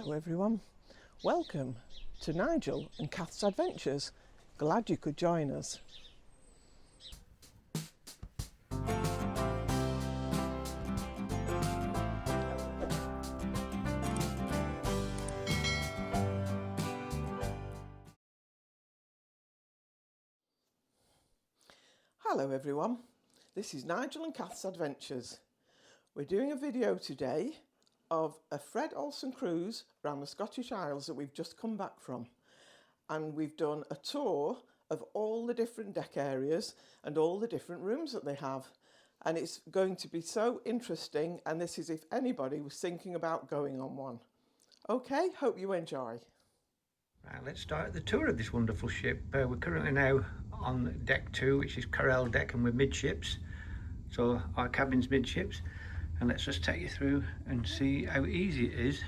Hello everyone, welcome to Nigel and Kath's Adventures. Glad you could join us. Hello everyone, this is Nigel and Kath's Adventures. We're doing a video today of a Fred Olsen cruise around the Scottish Isles that we've just come back from. And we've done a tour of all the different deck areas and all the different rooms that they have. And it's going to be so interesting, and this is if anybody was thinking about going on one. Okay, hope you enjoy. Right, let's start the tour of this wonderful ship. We're currently now on deck 2, which is Corel deck, and we're midships. So our cabin's midships. And let's just take you through and see how easy it is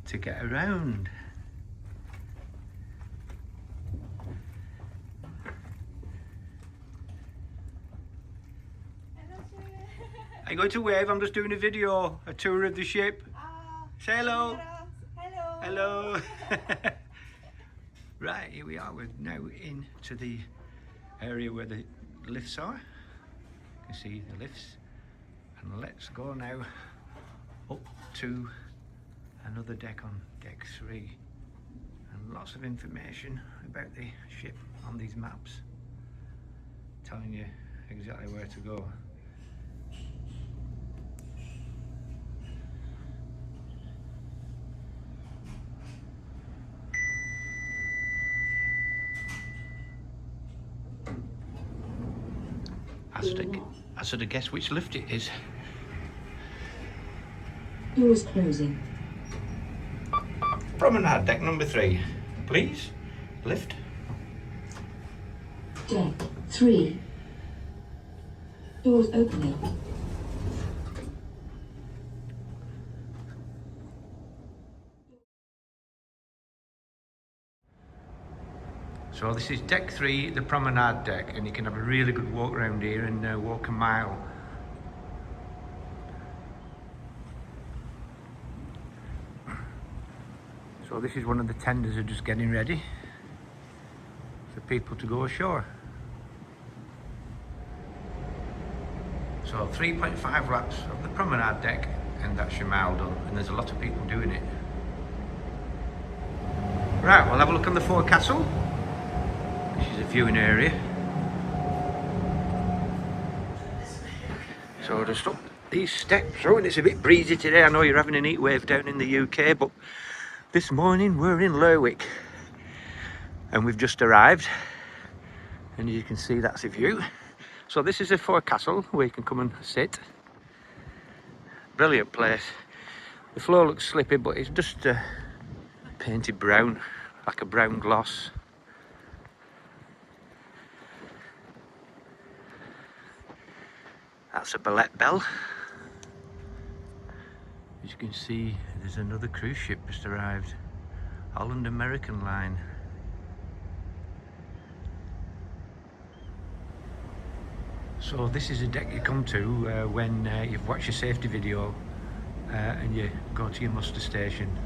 to get around. Are you going to wave? I'm just doing a video, a tour of the ship. Say hello. Hello. Hello. Right, here we are. We're now into the area where the lifts are. You can see the lifts. And let's go now up to another deck on deck 3. And lots of information about the ship on these maps, telling you exactly where to go. I should have guessed which lift it is. Doors closing. Promenade deck number 3, please. Lift. Deck 3. Doors opening. So this is deck 3, the promenade deck, and you can have a really good walk around here and walk a mile. So this is one of the tenders are just getting ready for people to go ashore. So 3.5 laps of the promenade deck, and that's your mile done, and there's a lot of people doing it. Right, we'll have a look on the forecastle. This is a viewing area. So just up these steps. Oh, and it's a bit breezy today. I know you're having a heat wave down in the UK, but this morning we're in Lerwick and we've just arrived, and as you can see, that's a view. So this is a forecastle where you can come and sit. Brilliant place. The floor looks slippy, but it's just painted brown, like a brown gloss. That's a Bolette bell. As you can see, there's another cruise ship just arrived. Holland American Line. So this is a deck you come to when you've watched your safety video and you go to your muster station,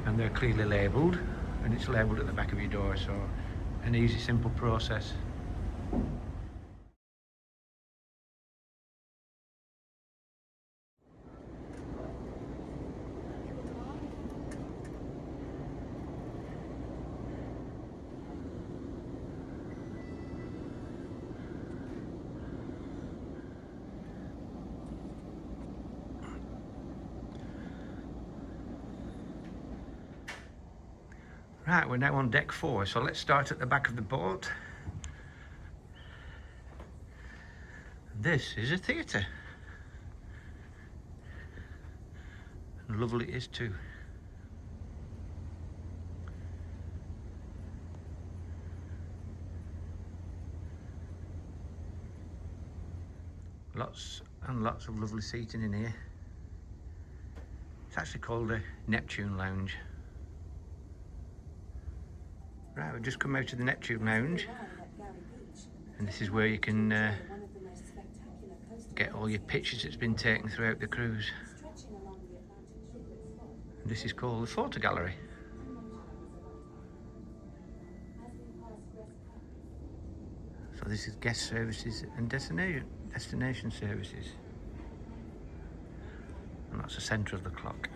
and they're clearly labelled, and it's labelled at the back of your door, so an easy, simple process. Right, we're now on deck 4, so let's start at the back of the boat. This is a theatre. And lovely it is too. Lots and lots of lovely seating in here. It's actually called a Neptune Lounge. Right, we've just come out of the Neptune Lounge, and this is where you can get all your pictures that's been taken throughout the cruise. And This is called the photo gallery. So this is guest services and destination services. And that's the centre of the clock.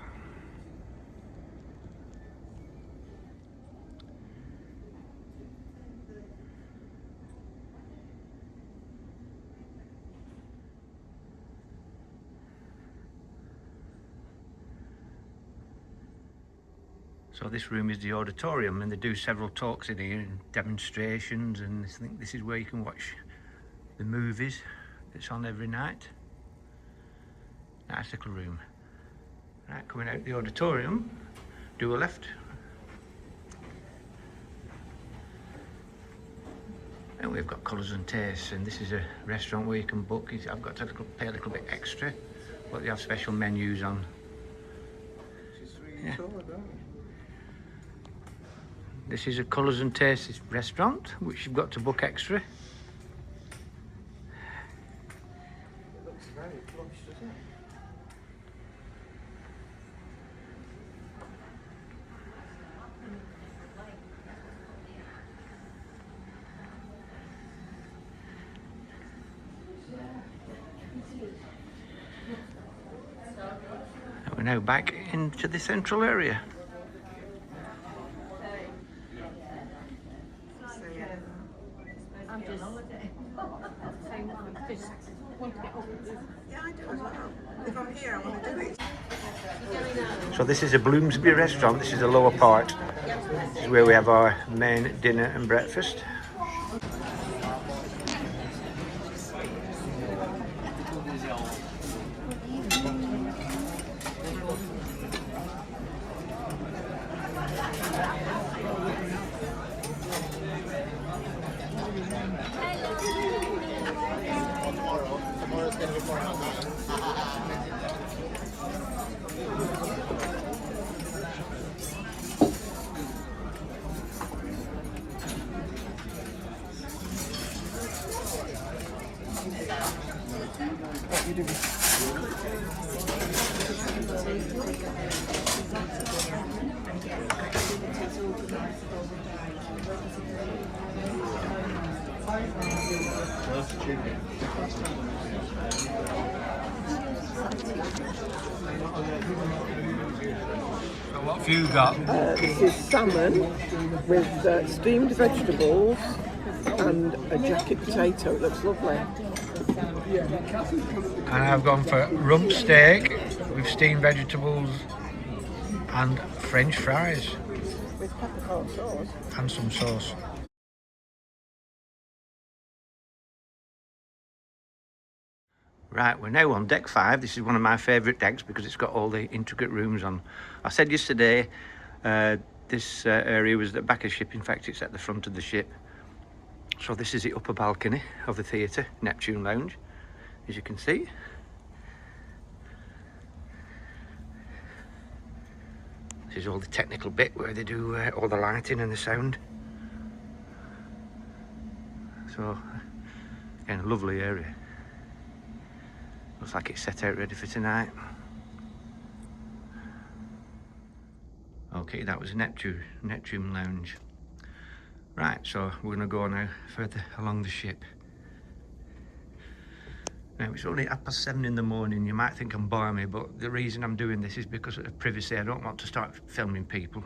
So this room is the auditorium, and they do several talks in here and demonstrations, and I think this is where you can watch the movies that's on every night. Nice little room. Right, coming out the auditorium, do a left. And we've got colours and tastes, and this is a restaurant where you can book. I've got to pay a little bit extra, but they have special menus on. Yeah. This is a colours and tastes restaurant, which you've got to book extra. It looks very plush, doesn't it? And we're now back into the central area. So this is a Bloomsbury restaurant. This is the lower part. This is where we have our main dinner and breakfast. So what have you got? This is salmon with steamed vegetables and a jacket potato. It looks lovely. And I've gone for rump steak with steamed vegetables and French fries. With peppercorn sauce. And some sauce. Right, we're now on deck 5. This is one of my favourite decks because it's got all the intricate rooms on. I said yesterday this area was at the back of the ship. In fact, it's at the front of the ship. So this is the upper balcony of the theatre, Neptune Lounge, as you can see. This is all the technical bit where they do all the lighting and the sound. So, again, a lovely area. Looks like it's set out ready for tonight. Okay, that was Neptune Lounge. Right, so we're going to go now further along the ship. Now, it's only 7:30 in the morning. You might think I'm boring me, but the reason I'm doing this is because of privacy. I don't want to start filming people.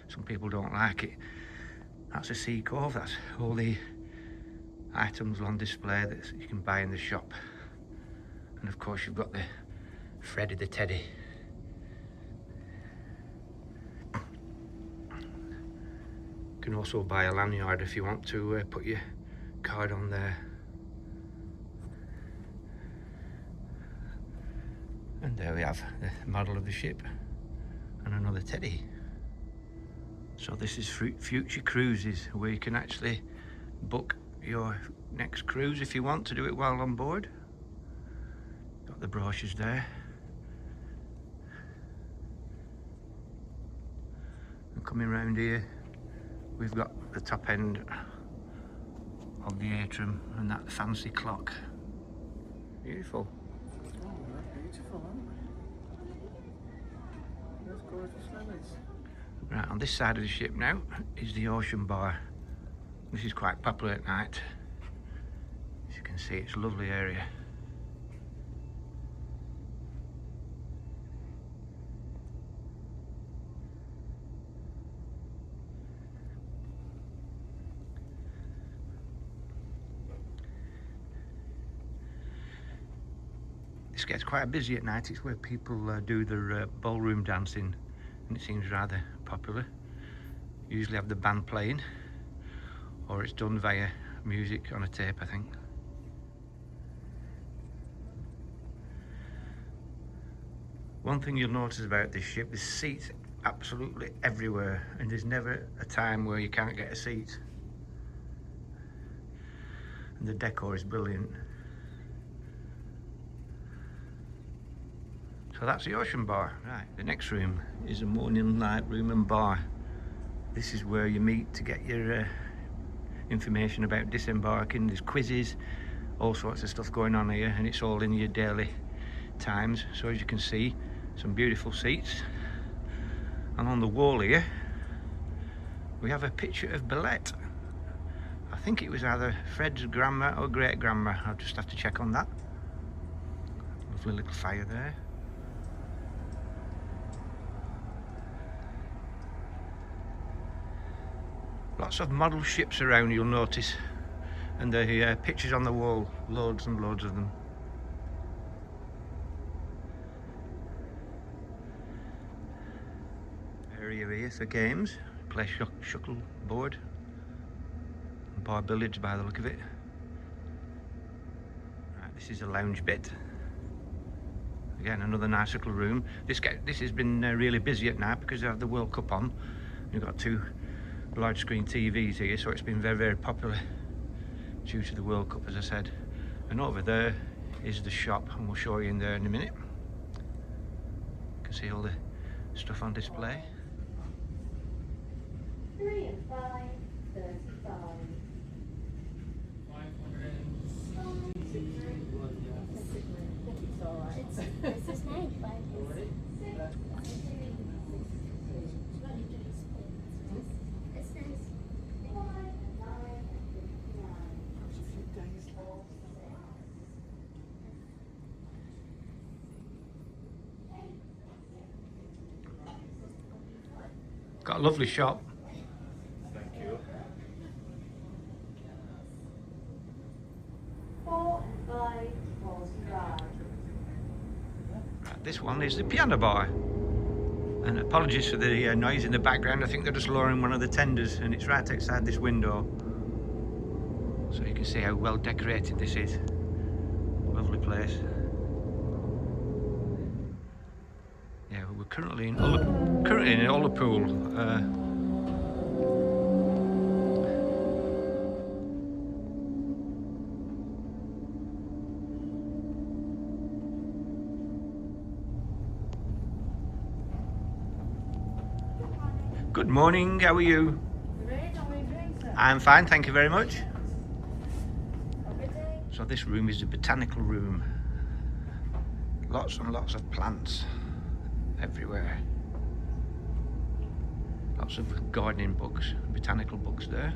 Some people don't like it. That's a sea cove. That's all the items on display that you can buy in the shop. And of course, you've got the Freddy the Teddy. You can also buy a lanyard if you want to put your card on there. And there we have the model of the ship and another teddy. So this is Future Cruises, where you can actually book your next cruise if you want to do it while on board. Got the brochures there. And coming round here, we've got the top end of the atrium and that fancy clock. Beautiful. Oh, that's beautiful, aren't they? That's Gorgeous memories. Right, on this side of the ship now is the ocean bar. This is quite popular at night. As you can see, it's a lovely area. This gets quite busy at night. It's where people do their ballroom dancing, and it seems rather popular. Usually have the band playing, or it's done via music on a tape, I think. One thing you'll notice about this ship, there's seats absolutely everywhere, and there's never a time where you can't get a seat. And the decor is brilliant. So that's the ocean bar. Right, the next room is a morning light room and bar. This is where you meet to get your information about disembarking. There's quizzes, all sorts of stuff going on here, and it's all in your daily times. So as you can see, some beautiful seats. And on the wall here, we have a picture of Bolette. I think it was either Fred's grandma or great-grandma. I'll just have to check on that. Lovely little fire there. Lots of model ships around, you'll notice, and the pictures on the wall, loads and loads of them. Area here for games, play shuffleboard, and bar billiards by the look of it. Right, this is a lounge bit. Again, another nice little room. This has been really busy at night because they have the World Cup on. You've got two large screen TVs here, so it's been very, very popular due to the World Cup, as I said. And over there is the shop, and we'll show you in there in a minute. You can see all the stuff on display. 3 and 5, 35. It's a snake, Got a lovely shop. Thank you. 4 and 5, 45. Right, this one is the piano bar. And apologies for the noise in the background. I think they're just lowering one of the tenders, and it's right outside this window. So you can see how well decorated this is. Lovely place. Yeah, we're currently in Ullapool. Good morning, how are you? I'm fine, thank you very much. So this room is the botanical room. Lots and lots of plants everywhere. Lots of gardening books, botanical books there.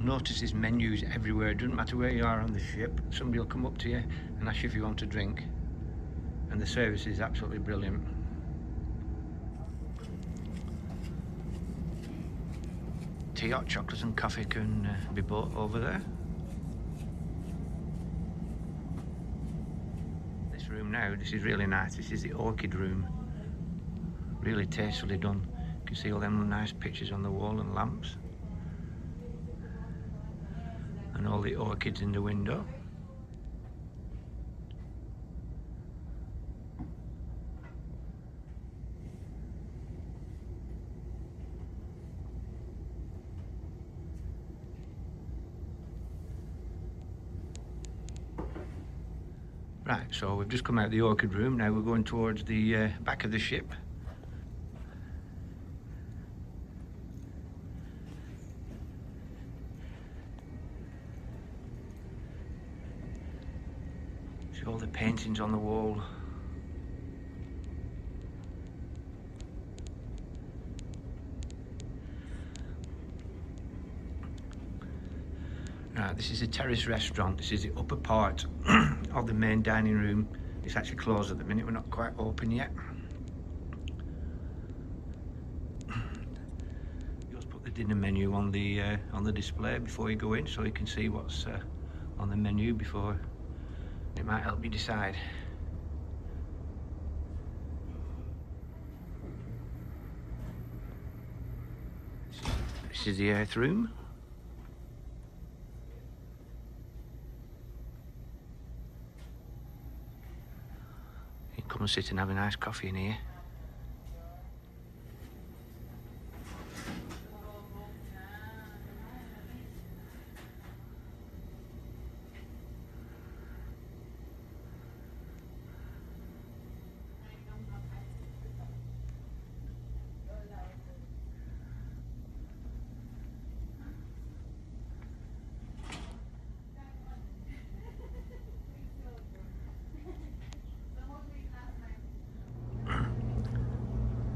Notice there's menus everywhere. It doesn't matter where you are on the ship, somebody will come up to you and ask you if you want a drink, and the service is absolutely brilliant. Tea, hot chocolates and coffee can be bought over there. This room now, this is really nice. This is the orchid room, really tastefully done. You can see all them nice pictures on the wall and lamps. And all the orchids in the window. Right, so we've just come out the orchid room. Now we're going towards the back of the ship. See all the paintings on the wall. Right, this is a terrace restaurant. This is the upper part of the main dining room. It's actually closed at the minute, we're not quite open yet. You also put the dinner menu on the display before you go in, so you can see what's on the menu before. It might help you decide. This is the earth room. You can come and sit and have a nice coffee in here.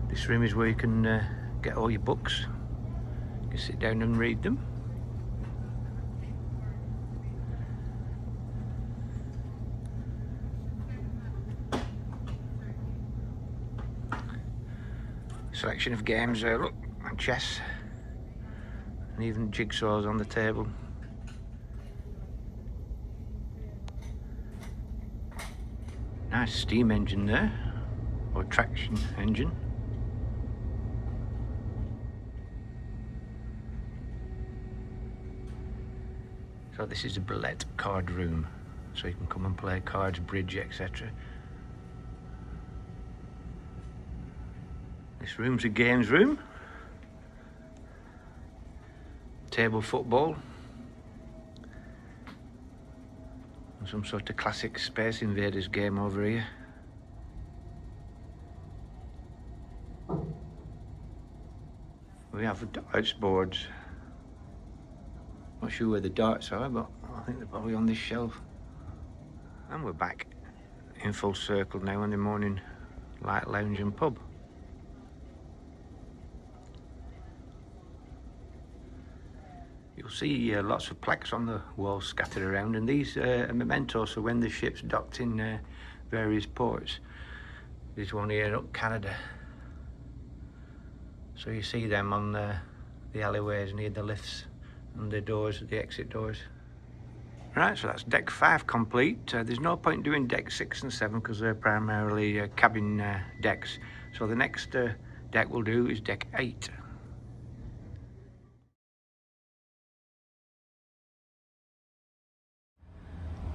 This room is where you can get all your books. You can sit down and read them. Selection of games there, look, and chess, and even jigsaws on the table. Nice steam engine there, or traction engine. So this is a Bolette card room, so you can come and play cards, bridge, etc. This room's a games room. Table football. And some sort of classic Space Invaders game over here. We have darts boards. Not sure where the darts are, but I think they're probably on this shelf. And we're back in full circle now in the morning light lounge and pub. You'll see lots of plaques on the walls scattered around, and these are mementos for when the ship's docked in various ports. There's one here up Canada. So you see them on the alleyways near the lifts and the doors, the exit doors. Right, so that's deck 5 complete. There's no point doing deck 6 and 7 because they're primarily cabin decks. So the next deck we'll do is deck 8.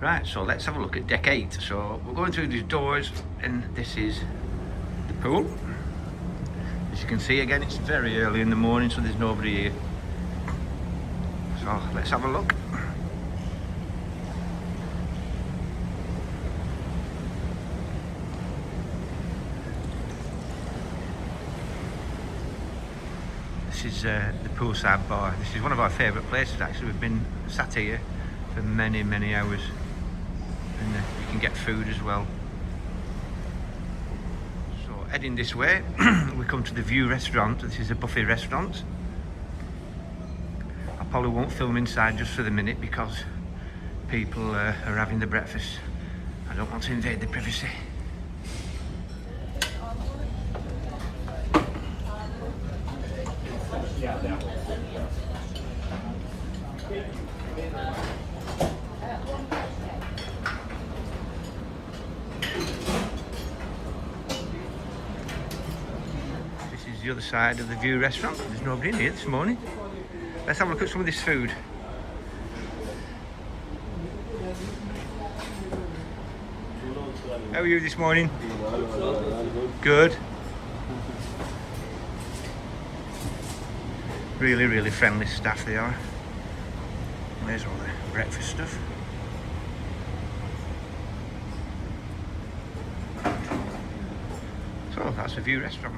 Right, so let's have a look at deck 8. So we're going through these doors, and this is the pool. As you can see, again, it's very early in the morning, so there's nobody here. So let's have a look. This is the poolside bar. This is one of our favourite places actually. We've been sat here for many, many hours, and you can get food as well. So heading this way, we come to the View restaurant. This is a buffet restaurant. I probably won't film inside just for the minute because people are having the breakfast. I don't want to invade the privacy. This is the other side of the View restaurant. There's nobody in here this morning. Let's have a look at some of this food. How are you this morning? Good. Really, really friendly staff they are. There's all the breakfast stuff. that's a view restaurant.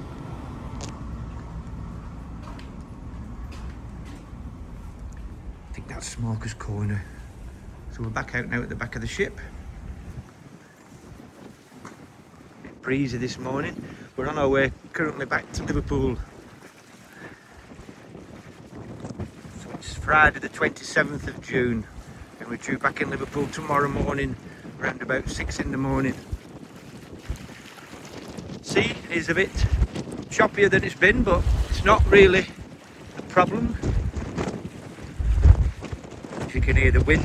I think that's Smoker's Corner. So we're back out now at the back of the ship. Bit breezy this morning. We're on our way currently back to Liverpool. So it's Friday the 27th of June and we're due back in Liverpool tomorrow morning around about 6 in the morning. Sea is a bit choppier than it's been, but it's not really a problem. If you can hear the wind.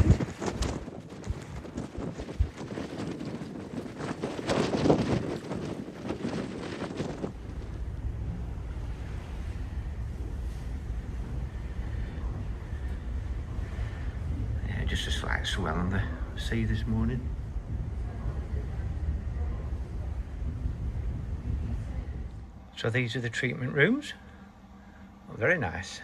Yeah, just a slight swell on the sea this morning. So these are the treatment rooms. Oh, very nice.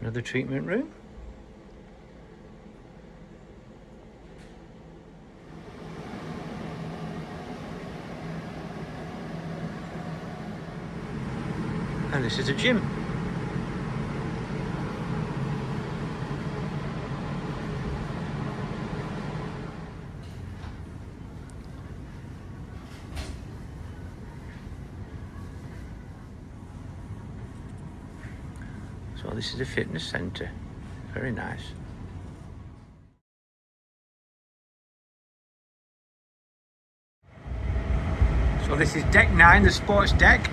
Another treatment room. And this is a gym. So this is a fitness centre. Very nice. So this is deck 9, the sports deck.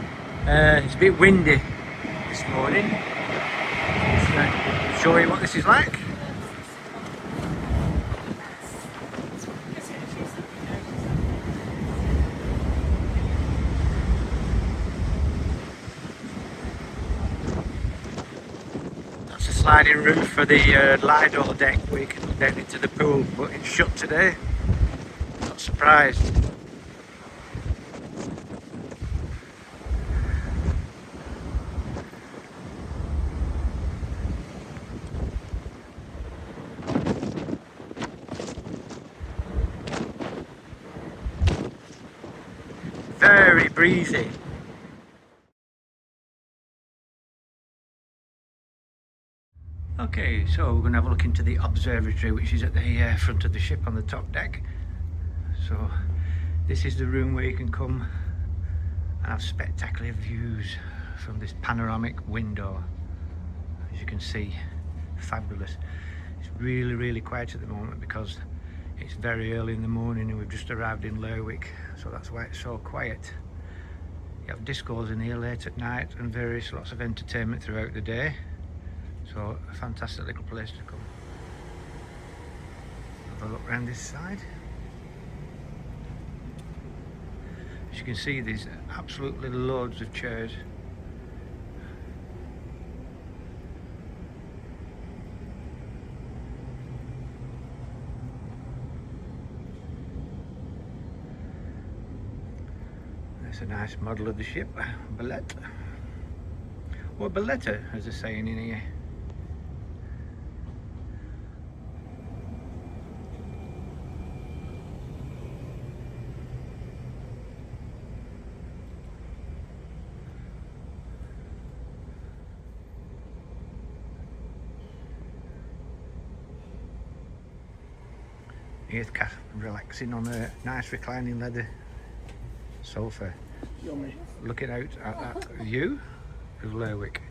It's a bit windy this morning. Let's show you what this is like. That's a sliding roof for the Lido Deck where you can look down into the pool, but it's shut today. Not surprised. Very breezy. Okay, so we're going to have a look into the observatory, which is at the front of the ship on the top deck. So this is the room where you can come and have spectacular views from this panoramic window. As you can see, fabulous. It's really, really quiet at the moment because it's very early in the morning and we've just arrived in Lerwick, so that's why it's so quiet. You have discos in here late at night and lots of entertainment throughout the day. So a fantastic little place to come. Have a look around this side. As you can see, there's absolutely loads of chairs. There's a nice model of the ship, Bolette. Or Bolette, as they're saying in here. Here's Kath relaxing on a nice reclining leather sofa. Yummy. Looking out at that view of Lerwick.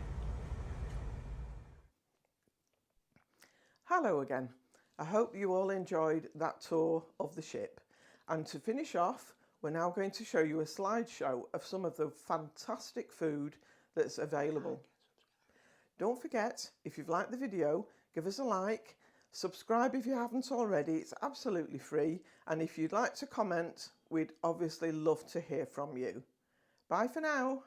Hello again. I hope you all enjoyed that tour of the ship. And to finish off, we're now going to show you a slideshow of some of the fantastic food that's available. Don't forget, if you've liked the video, give us a like, subscribe if you haven't already, it's absolutely free, and if you'd like to comment, we'd obviously love to hear from you. Bye for now.